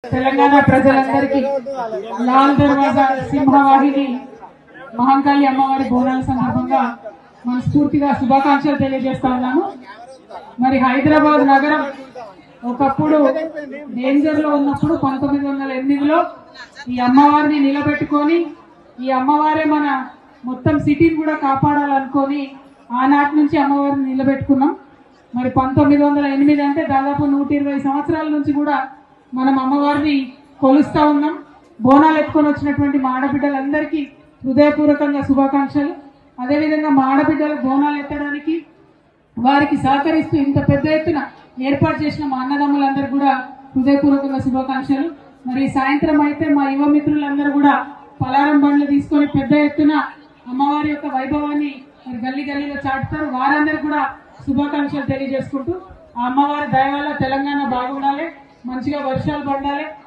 తెలంగాణ ప్రజలందరికీ లాల్ దర్వాజా సింహవాహిని మహంకాళి అమ్మవారి బోనాల సందర్భంగా మనస్ఫూర్తిగా శుభాకాంక్షలు తెలియజేస్తా ఉన్నాను. మరి హైదరాబాద్ నగరం ఒకప్పుడు డేంజర్ లో ఉన్నప్పుడు 1908లో ఈ అమ్మవారిని నిలబెట్టుకొని ఈ అమ్మవారే మన మొత్తం సిటీని కూడా కాపాడాలనుకొని ఆనాటి నుంచి అమ్మవారిని నిలబెట్టుకున్నాం. మరి 1908 అంటే దాదాపు 120 సంవత్సరాల నుంచి కూడా మనం అమ్మవారిని కొలుస్తా ఉన్నాం. బోనాలు ఎత్తుకొని వచ్చినటువంటి మా ఆడబిడ్డలందరికీ హృదయపూర్వకంగా శుభాకాంక్షలు. అదేవిధంగా మా ఆడబిడ్డలు బోనాలు ఎత్తడానికి వారికి సహకరిస్తూ ఇంత పెద్ద ఎత్తున ఏర్పాటు చేసిన మా అన్నదమ్ములందరూ కూడా హృదయపూర్వకంగా శుభాకాంక్షలు. మరి సాయంత్రం అయితే మా యువ మిత్రులందరూ కూడా పలారం బండ్లు తీసుకొని పెద్ద ఎత్తున అమ్మవారి యొక్క వైభవాన్ని గల్లీ గల్లీలో చాటుతారు. వారందరూ కూడా శుభాకాంక్షలు తెలియజేసుకుంటూ ఆ అమ్మవారి దయ వల్ల తెలంగాణ బాగుండాలి, మంచిగా వర్షాలు పడాలి.